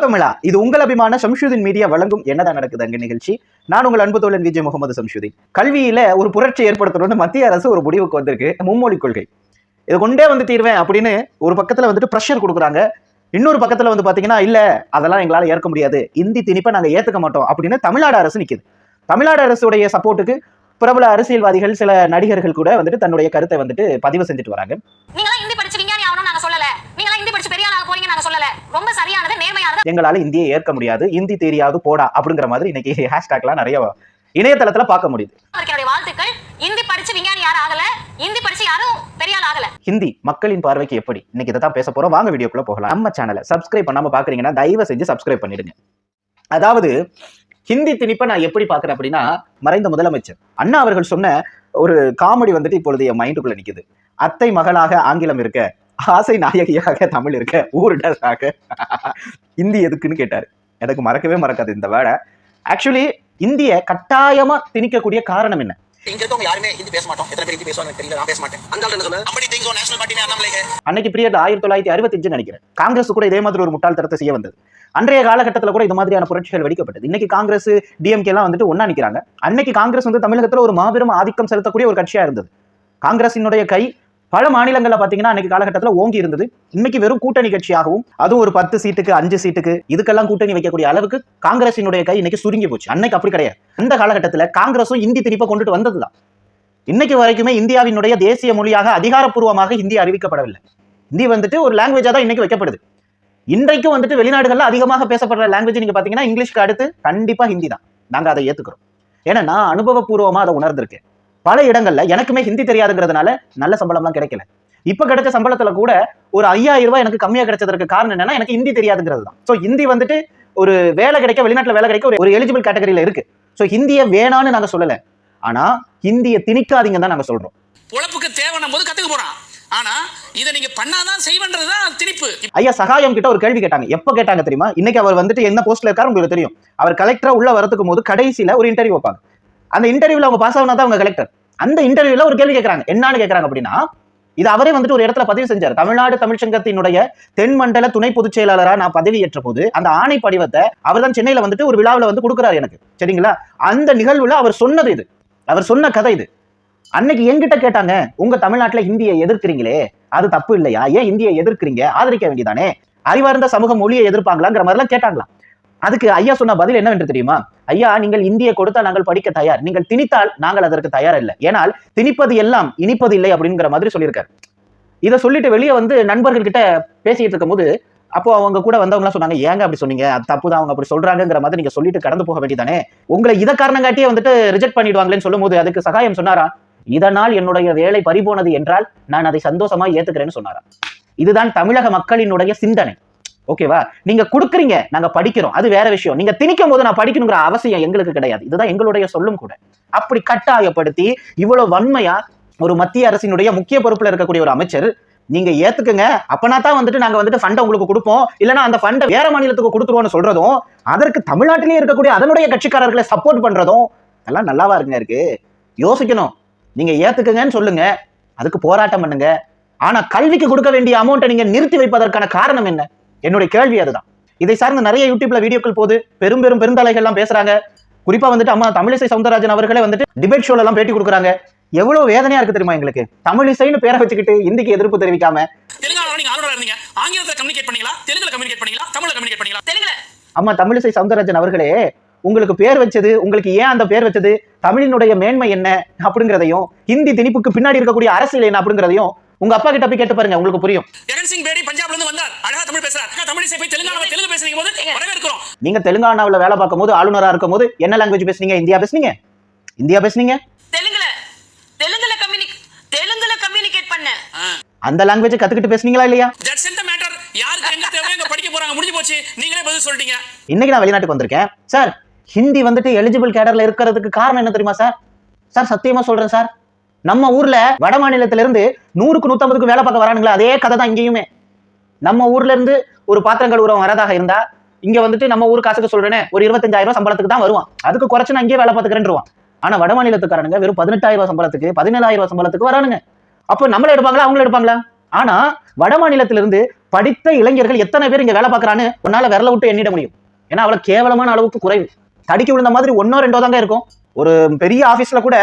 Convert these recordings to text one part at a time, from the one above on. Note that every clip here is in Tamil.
வணக்கமிழா. இது உங்கள் அபிமான சம்ஷுதீன் மீடியா வழங்கும் என்னதான் நடக்குது அங்க நிகழ்ச்சி. நான் உங்கள் அன்பு தோழன் விஜய் முகமது சம்ஷுதீன். கல்வியில ஒரு புரட்சி ஏற்படுத்தணும்னு மத்திய அரசு ஒரு முடிவுக்கு வந்திருக்கு. மும்மொழி கொள்கை இது கொண்டே வந்து தீர்வேன் அப்படின்னு ஒரு பக்கத்துல வந்துட்டு பிரஷர் கொடுக்குறாங்க. இன்னொரு பக்கத்துல வந்து பாத்தீங்கன்னா இல்ல அதெல்லாம் எங்களால ஏற்க முடியாது, இந்தி திணிப்பை நாங்க ஏத்துக்க மாட்டோம் அப்படின்னு தமிழ்நாடு அரசு நிக்குது. தமிழ்நாடு அரசுடைய சப்போர்ட்டுக்கு பிரபல அரசியல்வாதிகள் சில நடிகர்கள் கூட வந்துட்டு தன்னுடைய கருத்தை வந்துட்டு பதிவு செஞ்சுட்டு வராங்க. எங்களால இந்தியை ஏற்க முடியாது, இந்தி தெரியாது போடா அப்படிங்கிற மாதிரி இன்னைக்கு ஹேஷ்டாக்லாம் நிறைய இணையதளத்துல பார்க்க முடியுது. ஹிந்தி மக்களின் பார்வைக்கு எப்படி, இன்னைக்கு இதை தான் பேச போறோம். வாங்க வீடியோக்குள்ள போகலாம். நம்ம சேனலை சப்ஸ்கிரைப் பண்ணாம பாக்குறீங்கன்னா தயவு செஞ்சு சப்ஸ்கிரைப் பண்ணிடுங்க. அதாவது ஹிந்தி திணிப்பை நான் எப்படி பாக்குறேன் அப்படின்னா, மறைந்த முதலமைச்சர் அண்ணா அவர்கள் சொன்ன ஒரு காமெடி வந்துட்டு இப்பொழுது என் மைண்டுக்குள்ள நிக்குது. அத்தை மகளாக ஆங்கிலம் இருக்க, ஆசை நாயகியாக தமிழ் இருக்க, ஊருடராக இந்தி எதுக்குன்னு கேட்டாரு. எனக்கு மறக்கவே மறக்காது இந்த வேர்டை. ஆக்சுவலி இந்திய கட்டாயமா திணிக்கக்கூடிய காரணம் என்ன? அன்னைக்கு பீரியட் 1965 நினைக்கிறேன். காங்கிரஸ் கூட இதே மாதிரி ஒரு முட்டாள்தனத்தை செய்ய வந்தது. அன்றைய காலகட்டத்தில் கூட இது மாதிரியான புரட்சிகள் வெடிக்கப்பட்டது. இன்னைக்கு காங்கிரஸ் டிஎம்கே எல்லாம் வந்துட்டு ஒன்னா நிக்கிறாங்க. அன்னைக்கு காங்கிரஸ் வந்து தமிழகத்துல ஒரு மாபெரும் ஆதிக்கம் செலுத்தக்கூடிய ஒரு கட்சியா இருந்தது. காங்கிரசினுடைய கை பல மாநிலங்கள்ல பாத்தீங்கன்னா அன்னைக்கு காலகட்டத்தில் ஓங்கி இருந்தது. இன்னைக்கு வெறும் கூட்டணி கட்சியாகவும், அதுவும் ஒரு 10 சீட்டுக்கு 5 சீட்டுக்கு இதுக்கெல்லாம் கூட்டணி வைக்கக்கூடிய அளவுக்கு காங்கிரசினுடைய கை இன்னைக்கு சுருங்கி போச்சு. அன்னைக்கு அப்படி கிடையாது. அந்த காலகட்டத்தில் காங்கிரஸும் இந்தி திணிப்பை கொண்டுட்டு வந்ததுதான். இன்னைக்கு வரைக்குமே இந்தியாவினுடைய தேசிய மொழியாக அதிகாரப்பூர்வமாக ஹிந்தி அறிவிக்கப்படவில்லை. ஹிந்தி வந்துட்டு ஒரு லாங்குவேஜா தான் இன்னைக்கு வைக்கப்படுது. இன்றைக்கும் வந்துட்டு வெளிநாடுகள்ல அதிகமாக பேசப்படுற லாங்குவேஜ் நீங்க பாத்தீங்கன்னா இங்கிலீஷ்க்கு அடுத்து கண்டிப்பா ஹிந்தி தான். நாங்க அதை ஏத்துக்கிறோம். ஏன்னா நான் அனுபவபூர்வமா அதை உணர்ந்திருக்கேன். பல இடங்கள்ல எனக்குமே ஹிந்தி தெரியாதுங்கிறதுனால நல்ல சம்பளம்லாம் கிடைக்கல. இப்ப கிடைச்ச சம்பளத்துல கூட ஒரு 5000 ரூபாய் எனக்கு கம்மியா கிடைச்சதற்கு காரணம் என்னன்னா எனக்கு ஹிந்தி தெரியாதுங்கிறது தான். ஸோ ஹிந்தி வந்துட்டு ஒரு வேலை கிடைக்க, வெளிநாட்டுல வேலை கிடைக்க ஒரு எலிஜிபிள் கேட்டகரியில இருக்கு. ஸோ ஹிந்தியை வேணான்னு நாங்க சொல்லல, ஆனா ஹிந்தியை திணிக்காதீங்க தான் நாங்க சொல்றோம். உழைப்புக்கு தேவையான போது கத்துக்க போறான், ஆனா இதை நீங்க பண்ணாதான் செய்வன்றதுதான் திணிப்பு. ஐயா சகாயம் கிட்ட ஒரு கேள்வி கேட்டாங்க. எப்ப கேட்டாங்க தெரியுமா? இன்னைக்கு அவர் வந்துட்டு என்ன போஸ்ட்ல இருக்காரு உங்களுக்கு தெரியும். அவர் கலெக்டரா உள்ள வரதுக்கு போது கடைசியில ஒரு இன்டர்வியூ வைப்பாங்க. அந்த இன்டர்வியூல அவங்க பாஸ் ஆனா தான் அவங்க கலெக்டர். அந்த இன்டர்வியூல ஒரு கேள்வி கேட்கறாங்க. என்னன்னு கேட்கறாங்க அப்படின்னா, இது அவரே வந்துட்டு ஒரு இடத்துல பதிவு செஞ்சார். தமிழ்நாடு தமிழ்ச்சங்கத்தினுடைய தென்மண்டல துணை பொதுச் செயலாளரா நான் பதவி ஏற்ற போது அந்த ஆணை படிவத்தை அவர் தான் சென்னையில வந்துட்டு ஒரு விழாவில் வந்து கொடுக்குறாரு எனக்கு. சரிங்களா? அந்த நிகழ்வுல அவர் சொன்னது இது, அவர் சொன்ன கதை இது. அன்னைக்கு என்கிட்ட கேட்டாங்க, உங்க தமிழ்நாட்டுல ஹிந்தியை எதிர்க்கிறீங்களே அது தப்பு இல்லையா, ஏன் ஹிந்தியை எதிர்க்கிறீங்க, ஆதரிக்க வேண்டியதானே, அறிவார்ந்த சமூக மொழியை எதிர்ப்பாங்களாங்கிற மாதிரிலாம் கேட்டாங்களாம். அதுக்கு ஐயா சொன்ன பதில் என்னவென்று தெரியுமா? ஐயா, நீங்கள் இந்தியை கொடுத்தால் நாங்கள் படிக்க தயார், நீங்கள் திணித்தால் நாங்கள் அதற்கு தயார் இல்லை, ஏனால் திணிப்பது எல்லாம் இனிப்பது இல்லை அப்படிங்கிற மாதிரி சொல்லியிருக்காரு. இதை சொல்லிட்டு வெளியே வந்து நண்பர்கள் கிட்ட பேசிட்டு இருக்கும் போது அப்போ அவங்க கூட வந்தவங்க சொன்னாங்க, ஏங்க அப்படி சொன்னீங்க, அது தப்பு தான், அவங்க அப்படி சொல்றாங்கிற மாதிரி நீங்க சொல்லிட்டு கடந்து போக வேண்டியதானே, உங்களை இதை காரணம் காட்டியே வந்துட்டு ரிஜெக்ட் பண்ணிடுவாங்களேன்னு சொல்லும் போது அதுக்கு சகாயம் சொன்னாரா, இதனால் என்னுடைய வேலை பறிபோனது என்றால் நான் அதை சந்தோஷமா ஏத்துக்கிறேன்னு சொன்னாரா. இதுதான் தமிழக மக்களினுடைய சிந்தனை. ஓகேவா? நீங்க கொடுக்குறீங்க, நாங்க படிக்கிறோம், அது வேற விஷயம். நீங்க திணிக்கும் போது நான் படிக்கணுங்கிற அவசியம் எங்களுக்கு கிடையாது. இதுதான் எங்களுடைய சொல்லும் கூட. அப்படி கட்டாயப்படுத்தி இவ்வளவு வன்மையா ஒரு மத்திய அரசினுடைய முக்கிய பொறுப்புல இருக்கக்கூடிய ஒரு அமைச்சர், நீங்க ஏத்துக்குங்க, அப்பனா தான் வந்துட்டு நாங்க வந்துட்டு ஃபண்டை உங்களுக்கு கொடுப்போம், இல்லைன்னா அந்த ஃபண்டை வேற மாநிலத்துக்கு கொடுத்துருவோம்னு சொல்றதும், அதற்கு தமிழ்நாட்டிலேயே இருக்கக்கூடிய அதனுடைய கட்சிக்காரர்களை சப்போர்ட் பண்றதும் எல்லாம் நல்லாவா இருக்குங்க இருக்கு? யோசிக்கணும். நீங்க ஏத்துக்குங்கன்னு சொல்லுங்க, அதுக்கு போராட்டம் பண்ணுங்க. ஆனா கல்விக்கு கொடுக்க வேண்டிய அமௌண்ட்டை நீங்க நிறுத்தி வைப்பதற்கான காரணம் என்ன? என்னுடைய கேள்வி அதுதான். இதை சார்ந்து நிறைய யூடியூப்ல வீடியோக்கள் போது பெருந்தலைகள் எல்லாம் பேசுறாங்க. குறிப்பா வந்துட்டு அம்மா தமிழிசை சவுந்தரராஜன் அவர்களே வந்துட்டு டிபேட் ஷோல எல்லாம் பேட்டி கொடுக்குறாங்க. எவ்வளவு வேதனையா இருக்கு தெரியுமா எங்களுக்கு? தமிழிசைன்னு பேரை வச்சுக்கிட்டு இந்திக்கு எதிர்ப்பு தெரிவிக்காம, அம்மா தமிழிசை சவுந்தரராஜன் அவர்களே உங்களுக்கு பேர் வச்சது, உங்களுக்கு ஏன் அந்த பேர் வச்சது, தமிழினுடைய மேன்மை என்ன அப்படிங்கிறதையும், ஹிந்தி திணிப்புக்கு பின்னாடி இருக்கக்கூடிய அரசியல் என்ன அப்படிங்கிறதையும் உங்க அப்பா கிட்ட போய் கேட்டு பாருங்க, உங்களுக்கு புரியும். நீங்க தெலுங்கானாவில் வேலை பார்க்கும் போது, ஆளுநரா இருக்கும் போது என்ன லாங்குவேஜ் பேசுனீங்க? இந்தியா பேசுனீங்க, இந்தியா பேசுனீங்க, தெலுங்குல கம்யூனிகேட் பண்ண அந்த லாங்குவேஜ் கத்துக்கிட்டு பேசுனீங்களா இல்லையா? இன்னைக்கு நான் வெளிநாட்டுக்கு வந்திருக்கேன் சார், ஹிந்தி வந்துட்டு எலிஜிபிள் கேடர்ல இருக்கிறதுக்கு காரணம் என்ன தெரியுமா சார்? சார் சத்தியமா சொல்றேன் சார், நம்ம ஊர்ல வட மாநிலத்தில இருந்து 100க்கு 150க்கு வேலை பார்க்க வரானுங்களா, அதே கதை தான் இங்கேயுமே. நம்ம ஊர்ல இருந்து ஒரு பாத்திரம் கழுவுறவன் வரதாக இருந்தா இங்க வந்துட்டு நம்ம ஊர் காசுக்கு சொல்றேன்னு ஒரு 25,000 சம்பளத்துக்கு தான் வருவான். அதுக்கு குறைச்சு நான் இங்கே வேலை பார்த்துக்கிறேன்ருவான். ஆனா வட மாநிலத்துக்காரனுங்க வெறும் 18,000 சம்பளத்துக்கு 17,000 சம்பளத்துக்கு வரானுங்க. அப்போ நம்மள எடுப்பாங்களா அவங்கள எடுப்பாங்களா? ஆனா வட மாநிலத்திலிருந்து படித்த இளைஞர்கள் எத்தனை பேர் இங்க வேலை பார்க்கறான்னு உன்னால விரல விட்டு எண்ணிட முடியும். ஏன்னா அவ்வளவு கேவலமான அளவுக்கு குறைவு. தடிக்க விழுந்த மாதிரி 1 2 தாங்க இருக்கும். ஒரு பெரிய ஆபீஸ்ல கூட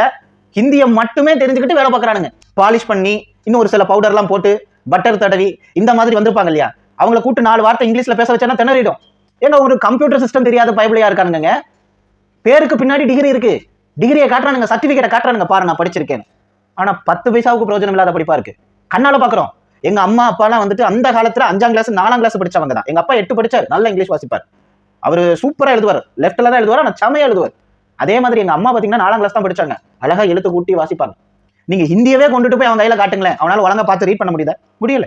ஹிந்தியை மட்டுமே தெரிஞ்சுக்கிட்டு வேலை பார்க்கறானுங்க. பாலிஷ் பண்ணி இன்னும் ஒரு சில பவுடர்லாம் போட்டு பட்டர் தடவி இந்த மாதிரி வந்திருப்பாங்க இல்லையா, அவங்கள கூட்டு 4 வார்த்தை இங்கிலீஷ்ல பேச வச்சா திணறிடும். ஏங்க ஒரு கம்ப்யூட்டர் சிஸ்டம் தெரியாத பைபிளையா இருக்கானுங்க. பேருக்கு பின்னாடி டிகிரி இருக்கு, டிகிரியை காட்டுறானுங்க, சர்டிபிகேட்டை காட்டுறானுங்க, பாரு நான் படிச்சிருக்கேன். ஆனா 10 பைசாவுக்கு பிரயோஜனம் இல்லாத படிப்பா இருக்கு. கண்ணால பாக்குறோம். எங்க அம்மா அப்பாலாம் வந்துட்டு அந்த காலத்துல 5ஆம் கிளாஸ் 4ஆம் கிளாஸ் படிச்சவங்க தான். எங்க அப்பா 8 படிச்சார், நல்ல இங்கிலீஷ் வாசிப்பார், அவரு சூப்பரா எழுதுவார், லெஃப்ட்ல தான் எழுதுவார், ஆனா செமையா எழுதுவார். அதே மாதிரி எங்க அம்மா பாத்தீங்கன்னா 4ஆம் கிளாஸ் தான் படிச்சாங்க, அழகா எழுத்து கூட்டி வாசிப்பாங்க. நீங்க ஹிந்தியவே கொண்டுட்டு போய் அவன் கையில காட்டுங்களேன், அவனால ஒழுங்கா பார்த்து ரீட் பண்ண முடியல.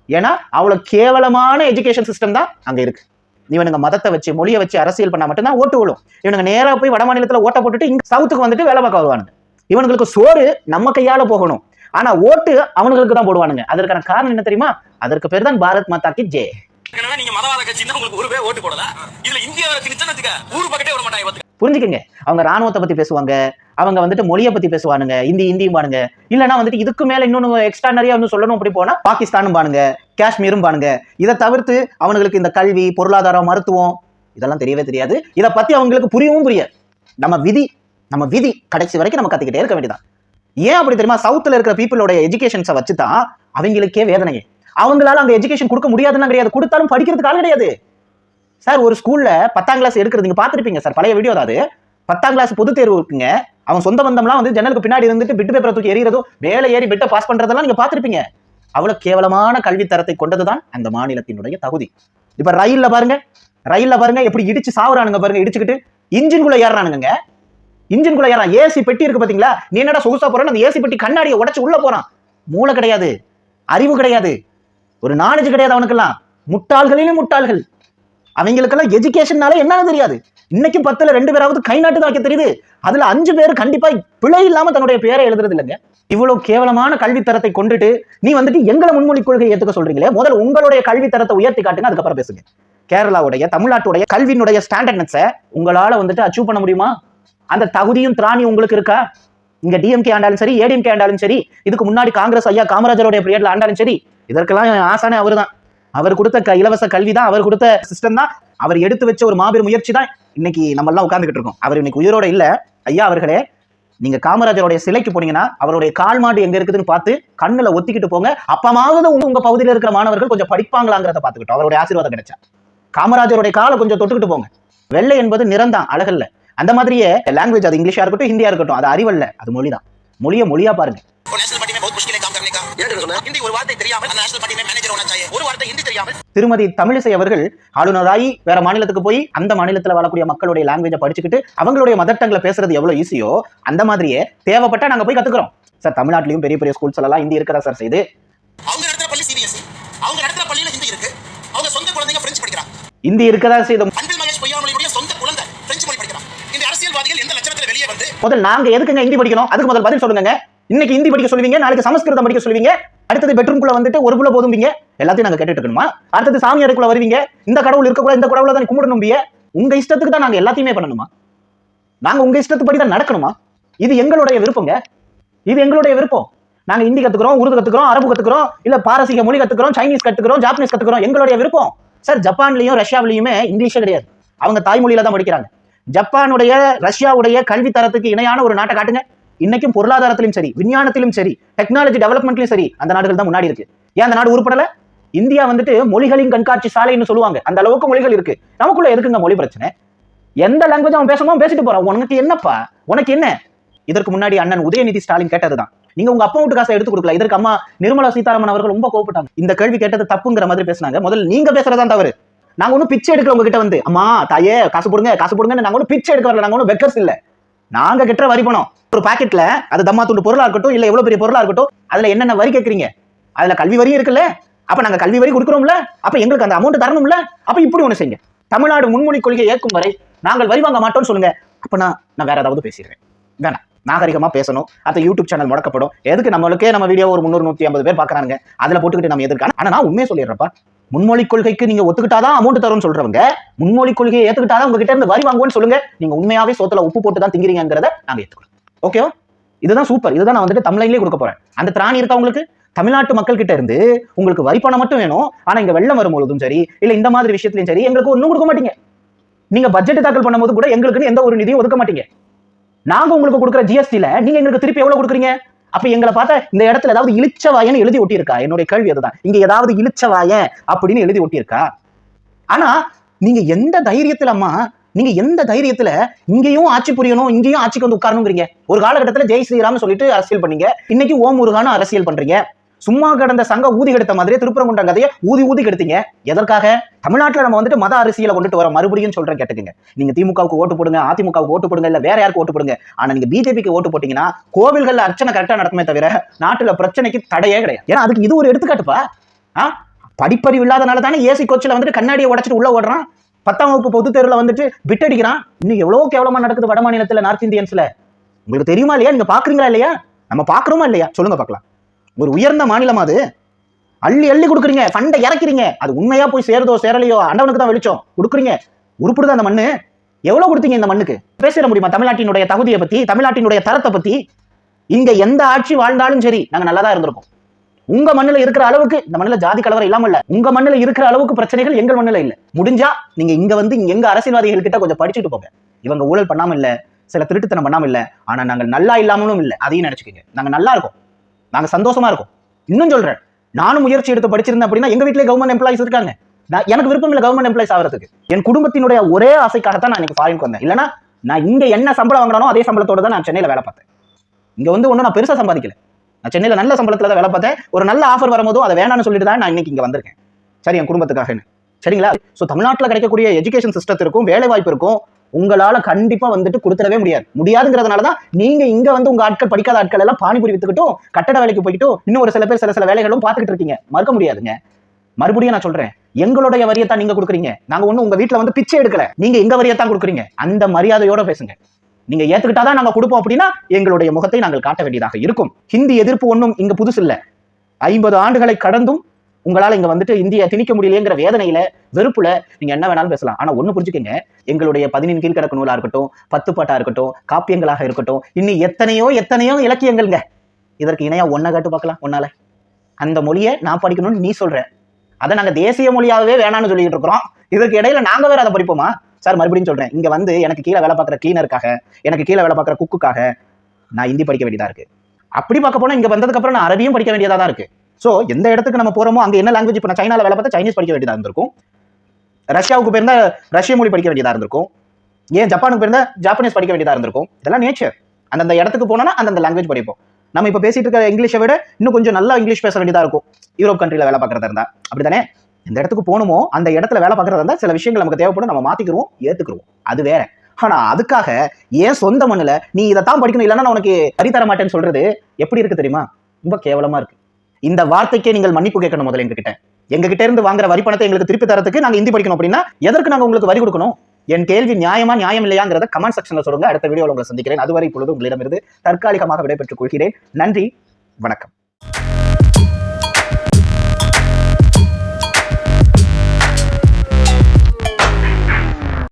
ஏன்னா அவ்வளவு கேவலமான எஜுகேஷன் சிஸ்டம் தான் அங்க இருக்கு. இவனுங்க மதத்தை வச்சு மொழியை வச்சு அரசியல் பண்ணா மட்டும்தான் ஓட்டு விழும். இவனுங்க நேரா போய் வட மாநிலத்துல ஓட்ட போட்டுட்டு இங்க சவுத்துக்கு வந்துட்டு வேலை பார்க்க வருவானுங்க. இவனுங்களுக்கு சோறு நம்ம கையால போகணும், ஆனா ஓட்டு அவனுங்களுக்கு தான் போடுவானுங்க. அதற்கான காரணம் என்ன தெரியுமா? அதற்கு பேர் தான் பாரத் மாதா கி ஜெய். நீங்க மதவாத கட்சின்னா உங்களுக்கு ஒருவே ஓட்டு போடல, இதுல இந்தியாவை திணிச்சனத்துக்கு ஊரு பக்கத்தே வர மாட்டாங்க. புரிஞ்சுக்கங்க, அவங்க ராணுவத்தை பத்தி பேசுவாங்க, அவங்க வந்துட்டு மொழியை பத்தி பேசுவானுங்க, இந்தியும் பானுங்க, இல்லைன்னா வந்துட்டு இதுக்கு மேல இன்னொன்னு எக்ஸ்ட்ரா நிறைய வந்து சொல்லணும். அப்படி போனா பாகிஸ்தானும் பானுங்க, காஷ்மீரும் பானுங்க. இதை தவிர்த்து அவங்களுக்கு இந்த கல்வி, பொருளாதாரம், மருத்துவம் இதெல்லாம் தெரியவே தெரியாது. இதை பத்தி அவங்களுக்கு புரியவும் புரியாது. நம்ம விதி கடைசி வரைக்கும் நம்ம கத்திக்கிட்டே இருக்க வேண்டியதான். ஏன் அப்படி தெரியுமா? சவுத்துல இருக்கிற பீப்புளோட எஜுகேஷன்ஸை வச்சுதான் அவங்களுக்கே வேதனையே. அவங்களால அங்க எஜுகேஷன் கொடுக்க முடியாதுன்னா கிடையாது, கொடுத்தாலும் படிக்கிறதுக்கு ஆள் கிடையாது. சார் ஒரு ஸ்கூல்ல 10ஆம் கிளாஸ் எடுக்கிறது நீங்க பாத்திருப்பீங்க சார், பழைய வீடியோ. அதாவது 10ஆம் கிளாஸ் பொது தேர்வு இருக்குங்க, அவன் சொந்த பந்தம்லாம் வந்து ஜன்னலுக்கு பின்னாடி இருந்துட்டு பிட்டு பேப்பரை தூக்கி எறிகிறதும் மேலே ஏறி பிட்டை பாஸ் பண்றதெல்லாம் நீங்க பாத்திருப்பீங்க. அவ்வளவு கேவலமான கல்வி தரத்தை கொண்டதுதான் அந்த மாநிலத்தினுடைய தகுதி. இப்ப ரயில்ல பாருங்க எப்படி இடிச்சு சாவுறானுங்க பாருங்க, இடிச்சுக்கிட்டு இன்ஜின்குள்ள ஏறானுங்க. இன்ஜின்குள்ள ஏறான். ஏசி பெட்டி இருக்கு பாத்தீங்களா, நீ என்னடா சொகுசா போறேன்னு அந்த ஏசி பெட்டி கண்ணாடியை உடைச்சு உள்ள போறான். மூளை கிடையாது, அறிவு கிடையாது, ஒரு நாலேஜ் கிடையாது அவனுக்கெல்லாம். முட்டாள்களிலும் முட்டாள்கள். அவங்களுக்கெல்லாம் எஜுகேஷன்னால என்னன்னு தெரியாது. இன்னைக்கு 10ல் 2 பேராவது கை நாட்டு தான் வைக்க தெரியுது, அதுல 5 பேர் கண்டிப்பா பிழை இல்லாம தன்னுடைய பேரை எழுதுறது இல்லைங்க. இவ்வளவு கேவலமான கல்வி தரத்தை கொண்டுட்டு நீ வந்துட்டு எங்களை முன்மொழி கொள்கையை ஏத்துக்க சொல்றீங்களே, முதல்ல உங்களுடைய கல்வி தரத்தை உயர்த்தி காட்டுங்க, அதுக்கப்புறம் பேசுங்க. கேரளாவுடைய தமிழ்நாட்டுடைய கல்வியினுடைய ஸ்டாண்டர்ட்னஸை உங்களால வந்துட்டு அச்சீவ் பண்ண முடியுமா? அந்த தகுதியும் திராணி உங்களுக்கு இருக்கா? இங்க டிஎம்கே ஆண்டாலும் சரி, ஏடிஎம்கே ஆண்டாலும் சரி, இதுக்கு முன்னாடி காங்கிரஸ் ஐயா காமராஜருடைய பீரியட்ல ஆண்டாலும் சரி, இதற்கெல்லாம் ஆசானே அவர் தான். அவர் கொடுத்த இலவச கல்வி தான், அவர் கொடுத்த சிஸ்டம் தான், அவர் எடுத்து வச்ச ஒரு மாபெரும் முயற்சி தான் இன்னைக்கு நம்ம எல்லாம் உட்கார்ந்துகிட்டு இருக்கோம். அவர் இன்னைக்கு உயிரோட இல்ல. ஐயா அவர்களே, நீங்க காமராஜருடைய சிலைக்கு போனீங்கன்னா அவருடைய கால் மாடு எங்க இருக்குதுன்னு பார்த்து கண்ணுல ஒத்திக்கிட்டு போங்க. அப்பமாவது உங்க பகுதியில் இருக்கிற மாணவர்கள் கொஞ்சம் படிப்பாங்களாங்கிறத பார்த்துக்கிட்டோம். அவருடைய ஆசீர்வாதம் கிடைச்சா காமராஜருடைய காலை கொஞ்சம் தொட்டுக்கிட்டு போங்க. வெள்ளை என்பது நிறம்தான், அழகல்ல. அந்த மாதிரியே லாங்குவேஜ், அது இங்கிலீஷா இருக்கட்டும், ஹிந்தியா இருக்கட்டும், அது அறிவல்ல, அது மொழிதான். மொழியா பாருங்க. திருமதி தமிழிசை அவர்கள் ஆளுநராகி வேற மாநிலத்துக்கு போய் அந்த மாநிலத்தில் வாழக்கூடிய மக்களுடைய லாங்குவேஜை படிச்சுக்கிட்டு அவங்களுடைய மதர் டங்ல பேசுறது எவ்வளவு ஈஸியோ அந்த மாதிரியே தேவைப்பட்டா நாங்க போய் கத்துக்கிறோம் சார். தமிழ்நாட்டிலையும் பெரிய பெரிய ஸ்கூல்ஸ் எல்லாம் ஹிந்தி இருக்கிறதா சார் செய்து. ஹிந்தி இருக்கதா செய்து. முதல்ல நாங்க எதுக்குங்க ஹிந்தி படிக்கணும்? அதுக்கு முதல் பதில் சொல்லுங்க. இன்னைக்கு ஹிந்தி படிக்க சொல்லுவீங்க, நாளைக்கு சமஸ்கிருதம் படிக்க சொல்லுவீங்க, அடுத்தது பெட்ரூம்குள்ள வந்துட்டு ஒரு புள்ள போதும்பீங்க. எல்லாத்தையும் நாங்க கேட்டுட்டு இருக்கணுமா? அடுத்தது சாமியாருக்குள்ள வருவீங்க, இந்த கடவுள் இருக்கக்கூடாது, இந்த கடவுளை தான் கும்பிடணும். உங்க இஷ்டத்துக்கு தான் நாங்க எல்லாத்தையுமே பண்ணணுமா? நாங்க உங்க இஷ்டத்துப்படி தான் நடக்கணுமா? இது எங்களுடைய விருப்பங்க, இது எங்களுடைய விருப்பம். நாங்க ஹிந்தி கத்துக்கிறோம், உருது கத்துக்கிறோம், அரபு கத்துக்கிறோம், இல்ல பாரசீக மொழி கத்துக்கிறோம், சைனீஸ் கத்துக்கிறோம், ஜாப்பனீஸ் கத்துக்கிறோம், எங்களுடைய விருப்பம். சார் ஜப்பான்லயும் ரஷ்யாவிலயுமே இங்கிலீஷே கிடையாது, அவங்க தாய்மொழியில தான் படிக்கிறாங்க. ஜப்பானுடைய ரஷ்யாவுடைய கல்வி தரத்துக்கு இணையான ஒரு நாட்டை காட்டுங்க. இன்னைக்கும் பொருளாதாரத்திலும் சரி, விஞ்ஞானத்திலும் சரி, டெக்னாலஜி டெவலப்மெண்ட்லயும் சரி, அந்த நாடுகள் தான் முன்னாடி இருக்கு. ஏன் அந்த நாடு உருப்படல? இந்தியா வந்துட்டு மொழிகளின் கண்காட்சி சாலைன்னு சொல்லுவாங்க, அந்த அளவுக்கு மொழிகள் இருக்கு. நமக்குள்ள எதுக்குங்க மொழி பிரச்சனை? எந்த லாங்குவேஜ் அவன் பேசணுமோ பேசிட்டு போறான். உனக்கு என்னப்பா, உனக்கு என்ன? இதற்கு முன்னாடி அண்ணன் உதயநிதி ஸ்டாலின் கேட்டதுதான், நீங்க உங்க அப்பா வீட்டு காசை எடுத்து கொடுக்கல. இதற்கு அம்மா நிர்மலா சீதாராமன் அவர்கள் ரொம்ப கோவப்பட்டாங்க. இந்த கேள்வி கேட்டது தப்புங்கிற மாதிரி பேசினாங்க. முதல்ல நீங்க பேசுறதான் தவறு. நாங்க ஒன்னும் பிச்சை எடுக்கல உங்ககிட்ட வந்து, அம்மா தாயே காசு போடுங்க காசு போடுங்க. நாங்க ஒன்னும் பிச்சை எடுக்க வரல, நாங்க ஒன்னும் பெக்கர்ஸ் இல்ல. நாங்க கெட்ட வரி பணம். ஒரு பாக்கெட்ல அது தம்மா துண்டு பொருளா இருக்கட்டும், இல்ல எவ்வளவு பெரிய பொருளா இருக்கட்டும், அதுல என்னென்ன வரி கேட்கறீங்க? அதுல கல்வி வரி இருக்குல்ல, அப்ப நாங்க கல்வி வரி கொடுக்குறோம்ல, அப்ப எங்களுக்கு அந்த அமௌண்ட் தரணும்ல. அப்ப இப்படி ஒண்ணு செய்யுங்க. தமிழ்நாடு முன்மொழி கொள்கை ஏற்கும் வரை நாங்கள் வரி வாங்க மாட்டோம்னு சொல்லுங்க. அப்ப நான் வேற ஏதாவது பேசிடுறேன். வேணாம், நாகரிகமா பேசணும். அந்த யூடியூப் சேனல் முடக்கப்படும். எதுக்கு? நம்மளுக்கே நம்ம வீடியோ ஒரு 300 150 பேர் பாக்குறாங்க, அதுல போட்டுக்கிட்டு நம்ம எதிர்க்கான. ஆனா நான் உண்மையை சொல்லிடுறப்பா, முன்மொழி கொள்கைக்கு நீங்க ஒத்துக்கிட்டாதான் அமௌண்ட் தரும்னு சொல்றவங்க, முன்மொழி கொள்கையை ஏத்துக்கிட்டாதான் உங்ககிட்ட இருந்து வரி வாங்குவோம்னு சொல்லுங்க. நீங்க உண்மையாவே சோத்துல உப்பு போட்டு தான் திங்கிறீங்கிறத நாங்க ஏத்துக்கிறோம். ஓகேவா? இதுதான் சூப்பர். இதுதான் நான் வந்துட்டு தமிழ்லையே கொடுக்க போறேன். அந்த திராணி இருக்கா உங்களுக்கு? தமிழ்நாட்டு மக்கள் கிட்ட இருந்து உங்களுக்கு வரி பணம் மட்டும் வேணும், ஆனா இங்க வெள்ளம் வரும்போதும் சரி இல்ல இந்த மாதிரி விஷயத்திலும் சரி எங்களுக்கு ஒன்றும் கொடுக்க மாட்டீங்க. நீங்க பட்ஜெட் தாக்கல் பண்ணும்போது கூட எங்களுக்கு எந்த ஒரு நிதியும் ஒதுக்க மாட்டீங்க. நாங்க உங்களுக்கு கொடுக்குற ஜிஎஸ்டில நீங்க எங்களுக்கு திருப்பி எவ்வளவு கொடுக்குறீங்க? அப்ப எங்களை பார்த்தா இந்த இடத்துல ஏதாவது இழிச்சவாயன்னு எழுதி ஒட்டி இருக்கா? என்னுடைய கேள்வி அதுதான். இங்க ஏதாவது இழிச்சவாய அப்படின்னு எழுதி ஒட்டி இருக்கா? ஆனா நீங்க எந்த தைரியத்துல அம்மா, நீங்க எந்த தைரியத்துல இங்கேயும் ஆட்சி புரியணும் இங்கேயும் ஆட்சிக்கு வந்து உட்காரணுங்கிறீங்க? ஒரு காலகட்டத்துல ஜெய் ஸ்ரீராம் சொல்லிட்டு அரசியல் பண்ணீங்க, இன்னைக்கு ஓம் முருகான அரசியல் பண்றீங்க. சும்மா கடந்த சங்க ஊதி கெடுத்த மாதிரியே திருப்பரங்குன்றம் கதையை ஊதி கெடுத்தீங்க. எதற்காக? தமிழ்நாட்டில் நம்ம வந்துட்டு மத அரசியலை கொண்டுட்டு வர மறுபடியும் சொல்றேன் கேட்டுக்கங்க. நீங்க திமுகவுக்கு ஓட்டு போடுங்க, அதிமுகவுக்கு ஓட்டு போடுங்க, இல்ல வேற யாருக்கு ஓட்டு போடுங்க. ஆனா நீங்க பிஜேபிக்கு ஓட்டு போட்டீங்கன்னா கோவில்கள் அர்ச்சனை கரெக்டா நடக்குமே தவிர நாட்டுல பிரச்சனைக்கு தடையே கிடையாது. ஏன்னா அதுக்கு இது ஒரு எடுத்துக்காட்டுப்பா. படிப்பறிவு இல்லாதனால தானே ஏசி கோச்சில் வந்துட்டு கண்ணாடியை உடைச்சிட்டு உள்ள ஓடுறான். 10ஆம் வகுப்பு பொது தேர்வுல வந்துட்டு பிட் அடிக்கிறான். இன்னும் எவ்வளவு கேவலமா நடக்குது வட மாநிலத்துல, நார்த் இந்தியன்ஸ்ல. உங்களுக்கு தெரியுமா இல்லையா? நீங்க பாக்குறீங்களா இல்லையா? நம்ம பாக்குறோமா இல்லையா? சொல்லுங்க பார்க்கலாம். ஒரு உயர்ந்த மாநிலம் அது. அள்ளி அள்ளி கொடுக்குறீங்க, ஃபண்டை இறக்கிறீங்க. அது உண்மையா போய் சேருதோ சேரலையோ ஆண்டவனுக்கு தான் வெளிச்சம். கொடுக்குறீங்க, உருப்படுது அந்த மண்ணு. எவ்வளவு கொடுத்தீங்க இந்த மண்ணுக்கு? பேசிட முடியுமா தமிழ்நாட்டினுடைய தகுதியை பத்தி, தமிழ்நாட்டினுடைய தரத்தை பத்தி? இங்க எந்த ஆட்சி வாழ்ந்தாலும் சரி நாங்க நல்லா தான் இருந்திருக்கோம். உங்க மண்ணுல இருக்கிற அளவுக்கு இந்த மண்ணுல ஜாதி கலவரம் இல்லாம இல்ல. உங்க மண்ணுல இருக்கிற அளவுக்கு பிரச்சனைகள் எங்க மண்ணுல இல்ல. முடிஞ்சா நீங்க இங்க வந்து எங்க அரசியல்வாதிகள் கிட்ட கொஞ்சம் படிச்சுட்டு போங்க. இவங்க ஊழல் பண்ணாம இல்ல, சில திருட்டுத்தனம் பண்ணாம இல்ல, ஆனா நாங்க நல்லா இல்லாமலும் இல்ல. அதையும் நினைச்சுக்கோங்க. நாங்க நல்லா இருக்கோம், நாங்க சந்தோஷமா இருக்கோம். இன்னும் சொல்றேன், நானும் முயற்சி எடுத்து படிச்சிருந்தேன் அப்படின்னா எங்க வீட்டிலே கவர்மெண்ட் எம்ப்ளாயிஸ் இருக்காங்க. எனக்கு விருப்பம் இல்லை கவர்மெண்ட் எம்ப்ளாயிஸ் ஆகிறதுக்கு. என் குடும்பத்தினுடைய ஒரே ஆசைக்காகத்தான் நான் இன்னைக்கு ஃபாரினுக்கு வந்தேன். இல்லைன்னா நான் இங்க என்ன சம்பளம் வாங்கினானோ அதே சம்பளத்தோட தான் நான் சென்னையில வேலை பார்த்தேன். இங்க வந்து ஒன்றும் நான் பெருசா சம்பாதிக்கல. நான் சென்னையில நல்ல சம்பளத்துல தான் வேலை பார்த்தேன். ஒரு நல்ல ஆஃபர் வரும்போதும் அதை வேணான்னு சொல்லிட்டு தான் நான் இன்னைக்கு இங்க வந்திருக்கேன். சரி, என் குடும்பத்துக்காக. சரிங்களா? ஸோ தமிழ்நாட்டில் கிடைக்கக்கூடிய எஜுகேஷன் சிஸ்டத்திற்கும் வேலை வாய்ப்பு இருக்கும் உங்களால கண்டிப்பா வந்துட்டு கொடுத்துடவே முடியாதுங்கிறதுனால தான் நீங்க இங்க வந்து உங்க ஆட்கள், படிக்காத ஆட்கள் எல்லாம் பானிபுரி வித்துக்கிட்டும் கட்டட வேலைக்கு போய்கிட்டும் இன்னும் ஒரு சில பேர் சில வேலைகளும் பார்த்துக்கிட்டு இருக்கீங்க. மறுக்க முடியாதுங்க. மறுபடியும் நான் சொல்றேன், எங்களுடைய வரியத்தான் நீங்க கொடுக்குறீங்க. நாங்க ஒண்ணு உங்க வீட்டுல வந்து பிச்சை எடுக்கல, நீங்க எங்க வரியத்தான் கொடுக்குறீங்க. அந்த மரியாதையோட பேசுங்க. நீங்க ஏத்துக்கிட்டாதான் நாங்க கொடுப்போம் அப்படின்னா எங்களுடைய முகத்தை நாங்கள் காட்ட வேண்டியதாக இருக்கும். ஹிந்தி எதிர்ப்பு ஒன்றும் இங்க புதுசு இல்ல. 50 ஆண்டுகளை கடந்தும் உங்களால இங்க வந்துட்டு இந்தியா திணிக்க முடியலையேங்கிற வேதனையில, வெறுப்புல நீங்க என்ன வேணாலும் பேசலாம். ஆனா ஒண்ணு புரிஞ்சுக்கங்க, எங்களுடைய 15 கீழ்கணக்கு நூலா இருக்கட்டும், 10 பாட்டா இருக்கட்டும், காப்பியங்களாக இருக்கட்டும், இன்னும் எத்தனையோ இலக்கியங்கள்ங்க. இதற்கு இணையா ஒன்ன காட்டு பார்க்கலாம் உன்னால. அந்த மொழியை நான் படிக்கணும்னு நீ சொல்ற, அதை நாங்க தேசிய மொழியாவே வேணாம்னு சொல்லிட்டு இருக்கிறோம். இதற்கு இடையில நாங்க வேற அதை படிப்போமா? சார், மறுபடியும் சொல்றேன், இங்க வந்து எனக்கு கீழே வேலை பார்க்குற கிளீனருக்காக, எனக்கு கீழே வேலை பார்க்குற குக்குக்காக நான் ஹிந்தி படிக்க வேண்டியதா இருக்கு. அப்படி பார்க்க போனா இங்க வந்ததுக்கு அப்புறம் நான் அரபியும் படிக்க வேண்டியதா தான் இருக்கு. சோ எந்த இடத்துக்கு நம்ம போறோமோ அங்க என்ன லாங்குவேஜ், இப்ப நான் சைனால வேலை பார்த்தா சைனீஸ் படிக்க வேண்டியதா இருந்திருக்கும். ரஷ்யாவுக்கு போயிருந்தா ரஷ்ய மொழி படிக்க வேண்டியதா இருந்திருக்கும். ஏன் ஜப்பானுக்கு போயிருந்தா ஜாப்பனீஸ் படிக்க வேண்டியதா இருந்திருக்கும். இதெல்லாம் நேச்சர். அந்தந்த இடத்துக்கு போனா அந்தந்த லாங்குவேஜ் படிப்போம். நம்ம இப்ப பேசிட்டு இருக்க இங்கிலீஷை விட இன்னும் கொஞ்சம் நல்லா இங்கிலீஷ் பேச வேண்டியதா இருக்கும். யூரோப் கண்ட்ரில வேலை பார்க்கறதா இருந்தா அப்படித்தானே? எந்த இடத்துக்கு போகணுமோ அந்த இடத்துல வேலை பார்க்கறதா இருந்தா சில விஷயங்கள் நமக்கு தேவைப்படும், நம்ம மாத்திக்கிறோம், ஏத்துக்கிறோம். அது வேற. ஆனா அதுக்காக ஏன் சொந்த மண்ணுல நீ இதைத்தான் படிக்கணும் இல்லைன்னா நான் உனக்கு சரி தர மாட்டேன்னு சொல்றது எப்படி இருக்கு தெரியுமா? ரொம்ப கேவலமா இருக்கு. இந்த வார்த்தைக்கே நீங்கள் மன்னிப்பு கேட்கணும் முதல்ல. எங்ககிட்ட இருந்து வாங்குற வரி பணத்தை எங்களுக்கு திருப்பி தரத்துக்கு நாங்க ஹிந்தி படிக்கணும் அப்படின்னா எதற்கு நாங்க உங்களுக்கு வரி கொடுக்கணும்? என் கேள்வி நியாயமா நியாயம் இல்லையாங்கிறத கமெண்ட் செக்ஷன்ல சொல்லுங்க. அடுத்த வீடியோவில் உங்களை சந்திக்கிறேன். அதுவரை இப்பொழுது உங்களிடமிருந்து தற்காலிகமாக விடைபெற்றுக் கொள்கிறேன். நன்றி, வணக்கம்.